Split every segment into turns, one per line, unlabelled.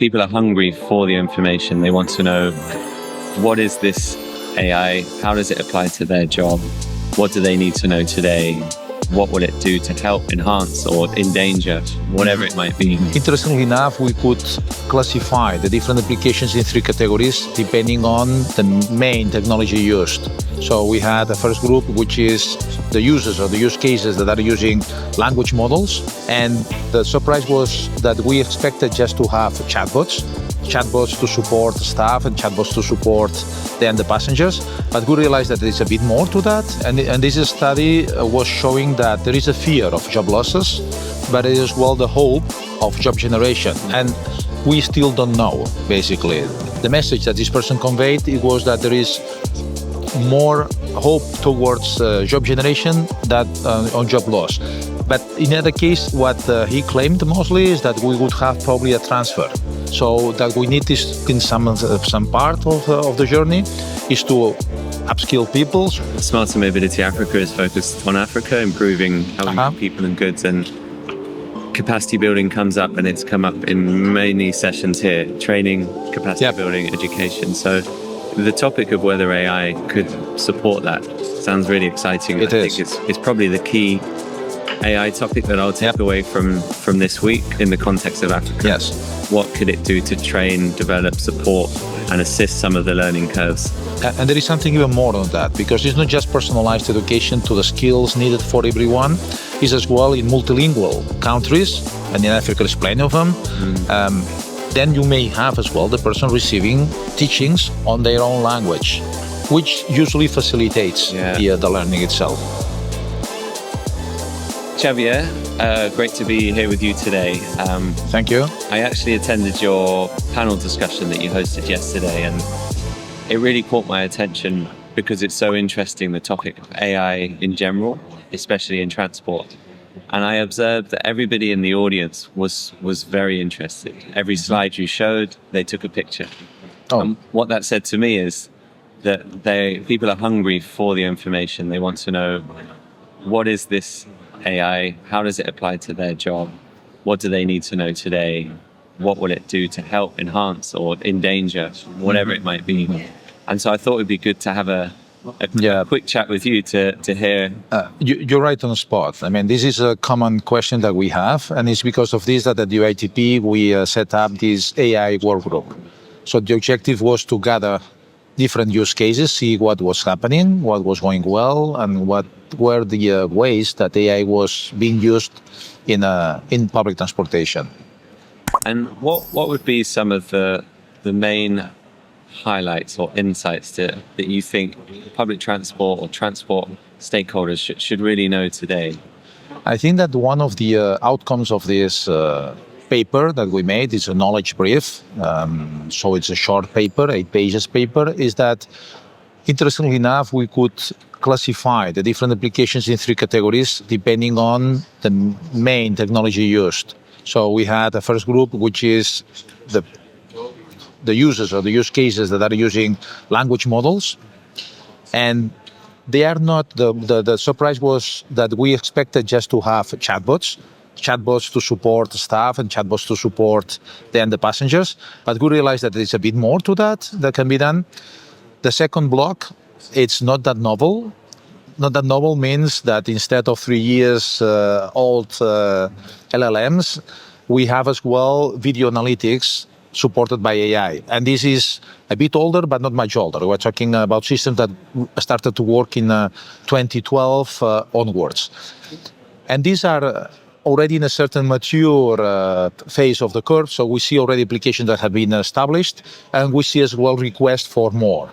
people are hungry for the information. They want to know, what is this AI? How does it apply to their job? What do they need to know today? What will it do to help, enhance, or endanger, whatever it might be?
Interestingly enough, we could classify the different applications in three categories depending on the main technology used. So we had the first group, which is the users or the use cases that are using language models. And the surprise was that we expected just to have chatbots to support staff and chatbots to support then the passengers. But we realized that there is a bit more to that. And this study was showing that there is a fear of job losses, but it is as well the hope of job generation. And we still don't know, basically. The message that this person conveyed, it was that there is more hope towards job generation than on job loss. But in other case, what he claimed mostly is that we would have probably a transfer. So that we need this in some part of the journey is to upskill people.
Smarter Mobility Africa is focused on Africa, improving how we move people and goods, and capacity building comes up, and it's come up in many sessions here, training, capacity building, education. So the topic of whether AI could support that sounds really exciting. I think it's probably the key AI topic that I'll take away from this week in the context of Africa.
Yes.
What could it do to train, develop, support, and assist some of the learning curves?
And there is something even more on that, because it's not just personalized education to the skills needed for everyone. It's as well in multilingual countries, and in Africa there's plenty of them. Then you may have as well the person receiving teachings on their own language, which usually facilitates the learning itself.
Xavier, great to be here with you today.
Thank you.
I actually attended your panel discussion that you hosted yesterday, and it really caught my attention because it's so interesting, the topic of AI in general, especially in transport. And I observed that everybody in the audience was very interested. Every slide you showed, they took a picture. And what that said to me is that people are hungry for the information. They want to know, what is this AI? How does it apply to their job? What do they need to know today? What will it do to help, enhance, or endanger, whatever it might be? And so I thought it would be good to have a quick chat with you to hear.
You're right on the spot. I mean, this is a common question that we have, and it's because of this that at UITP we set up this AI work group. So the objective was to gather different use cases, see what was happening, what was going well, and what were the ways that AI was being used in public transportation.
And what would be some of the main highlights or insights that you think public transport or transport stakeholders should really know today?
I think that one of the outcomes of this paper that we made is a knowledge brief. So it's a short paper, 8 pages paper, is that interestingly enough, we could classify the different applications in 3 categories depending on the main technology used. So we had the first group, which is the users or the use cases that are using language models. And they are not, the surprise was that we expected just to have chatbots to support staff and chatbots to support then the passengers. But we realized that there is a bit more to that can be done. The second block, it's not that novel. Not that novel means that instead of 3 years old LLMs, we have as well video analytics supported by AI. And this is a bit older, but not much older. We're talking about systems that started to work in 2012 onwards. And these are already in a certain mature phase of the curve. So we see already applications that have been established, and we see as well requests for more.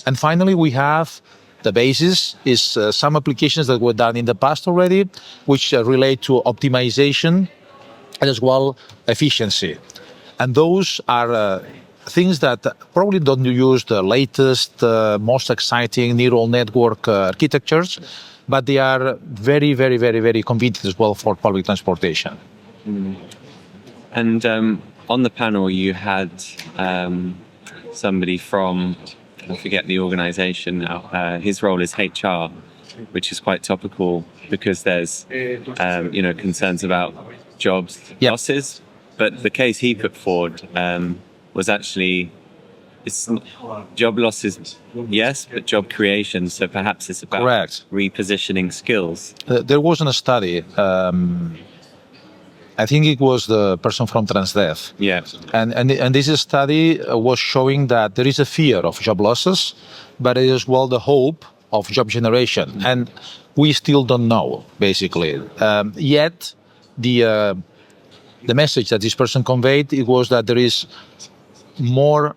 And finally, we have the basis is some applications that were done in the past already, which relate to optimization and as well efficiency. And those are things that probably don't use the latest, most exciting neural network architectures, but they are very, very, very, very convenient as well for public transportation.
And on the panel, you had somebody from, I forget the organization now, his role is HR, which is quite topical because there's concerns about jobs losses, But the case he put forward was actually it's job losses, yes, but job creation. So perhaps it's about
Correct.
repositioning skills.
There wasn't a study. I think it was the person from Transdev.
Yeah.
And this study was showing that there is a fear of job losses, but it is well the hope of job generation. And we still don't know, basically. Yet, the message that this person conveyed, it was that there is more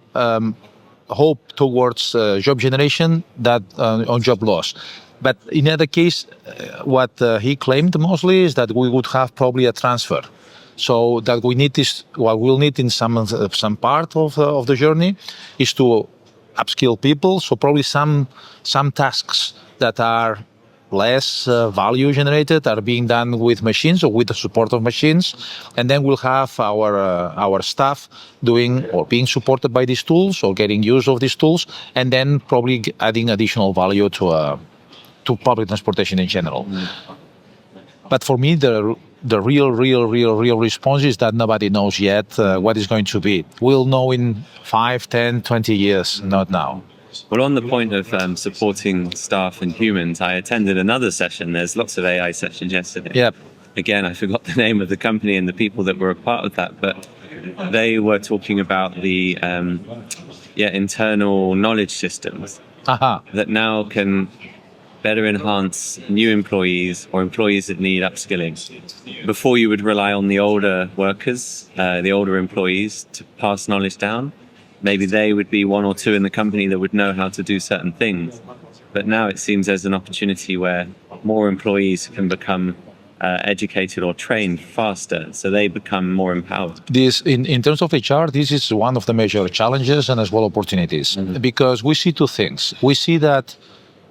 hope towards job generation than on job loss. But in other case, what he claimed mostly is that we would have probably a transfer. So that we need this, what we'll need in some part of the journey is to upskill people. So probably some tasks that are less value generated are being done with machines or with the support of machines, and then we'll have our staff doing or being supported by these tools or getting use of these tools, and then probably adding additional value to public transportation in general. But for me, the real response is that nobody knows yet what is going to be. We'll know in 5, 10, 20 years, not now.
Well, on the point of supporting staff and humans, I attended another session. There's lots of AI sessions yesterday.
Yep.
Again, I forgot the name of the company and the people that were a part of that, but they were talking about the internal knowledge systems that now can better enhance new employees or employees that need upskilling. Before, you would rely on the older workers, the older employees to pass knowledge down. Maybe they would be one or two in the company that would know how to do certain things. But now it seems there's an opportunity where more employees can become educated or trained faster, so they become more empowered.
This, in terms of HR, this is one of the major challenges and as well opportunities, because we see two things. We see that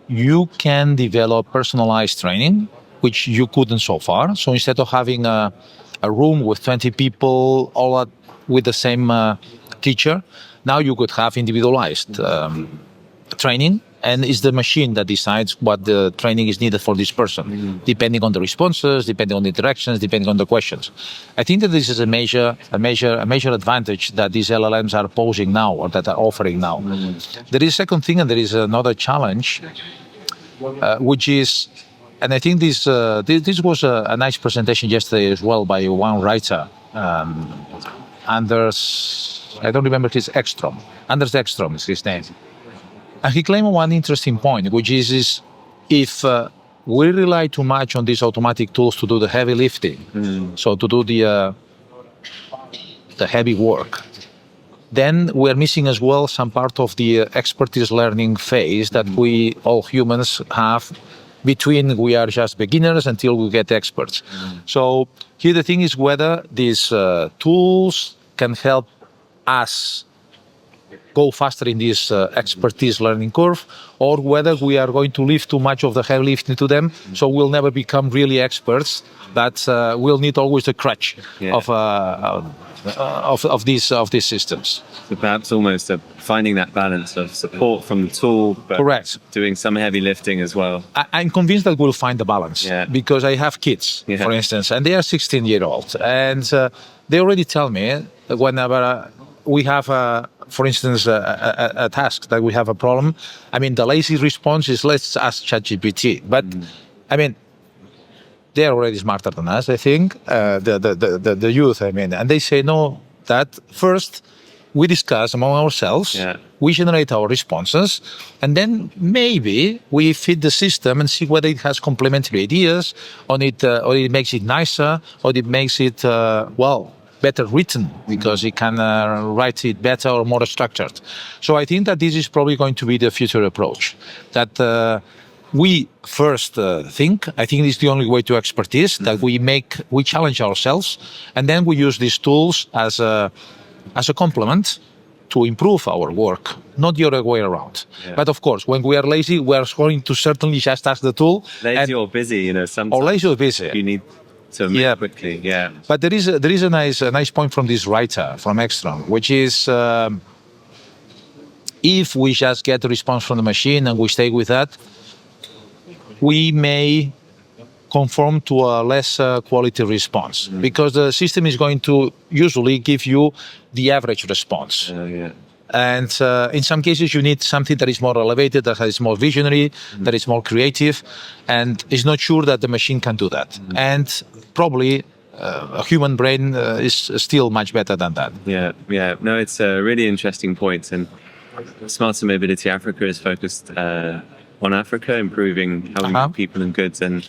you can develop personalized training, which you couldn't so far. So instead of having a room with 20 people all with the same teacher, now you could have individualized training, and it's the machine that decides what the training is needed for this person, depending on the responses, depending on the interactions, depending on the questions. I think that this is a major advantage that these LLMs are posing now, or that are offering now. There is a second thing, and there is another challenge, which is, and I think this was a nice presentation yesterday as well by one writer, Anders. I don't remember his Ekstrom. Anders Ekstrom is his name. And he claimed one interesting point, which is if we rely too much on these automatic tools to do the heavy lifting, so to do the heavy work, then we're missing as well some part of the expertise learning phase that we all humans have between we are just beginners until we get experts. So here the thing is whether these tools can help us go faster in this expertise learning curve, or whether we are going to leave too much of the heavy lifting to them, so we'll never become really experts, but we'll need always the crutch of these systems.
So perhaps almost finding that balance of support from the tool, but
Correct.
doing some heavy lifting as well.
I'm convinced that we'll find the balance, because I have kids, for instance, and they are 16-year-olds, and they already tell me whenever we have, for instance, a task that we have a problem. I mean, the lazy response is let's ask ChatGPT. But I mean, they're already smarter than us, I think, the youth. I mean, and they say no. That first we discuss among ourselves. We generate our responses, and then maybe we feed the system and see whether it has complementary ideas on it, or it makes it nicer, or it makes it better written because it can write it better or more structured. So I think that this is probably going to be the future approach. That we first think. I think it's the only way to expertise. That we challenge ourselves, and then we use these tools as a complement to improve our work, not the other way around. But of course, when we are lazy, we are going to certainly just ask the tool.
Lazy or busy, sometimes.
Or lazy or busy.
You need to move quickly.
But there is a nice point from this writer from Ekstrom, which is if we just get the response from the machine and we stay with that, we may conform to a less quality response, because the system is going to usually give you the average response.
Yeah.
And in some cases, you need something that is more elevated, that is more visionary, that is more creative, and is not sure that the machine can do that. And probably a human brain is still much better than that.
Yeah. No, it's a really interesting point. And Smarter Mobility Africa is focused on Africa, improving how we move people and goods. And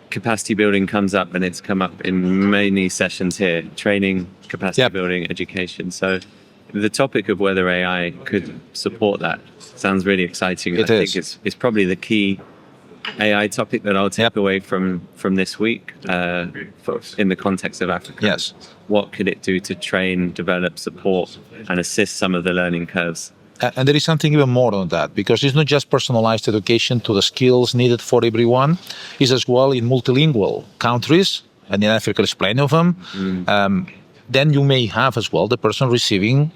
capacity building comes up, and it's come up in many sessions here: training, capacity building, education. So the topic of whether AI could support that sounds really exciting. I think it's probably the key AI topic that I'll take away from this week in the context of Africa.
Yes.
What could it do to train, develop, support, and assist some of the learning curves?
And there is something even more on that, because it's not just personalized education to the skills needed for everyone. It's as well in multilingual countries, and in Africa there's plenty of them. Then you may have as well the person receiving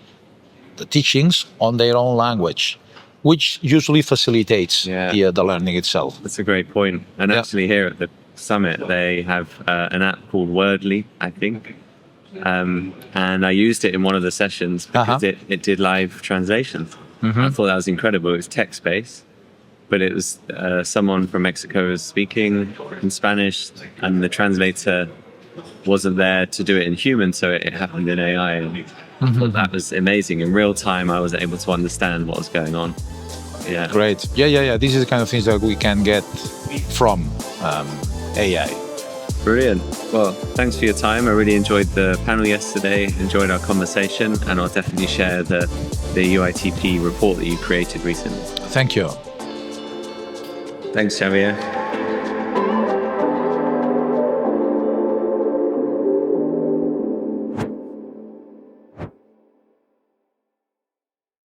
the teachings on their own language, which usually facilitates the learning itself.
That's a great point. And actually here at the summit, they have an app called Wordly, I think. And I used it in one of the sessions because it did live translations. I thought that was incredible. It was text-based, but it was someone from Mexico was speaking in Spanish, and the translator wasn't there to do it in human, so it happened in AI. And I thought that was amazing. In real time, I was able to understand what was going on. Yeah.
Great. Yeah. This is the kind of things that we can get from AI.
Brilliant. Well, thanks for your time. I really enjoyed the panel yesterday, enjoyed our conversation, and I'll definitely share the UITP report that you created recently.
Thank you.
Thanks, Xavier.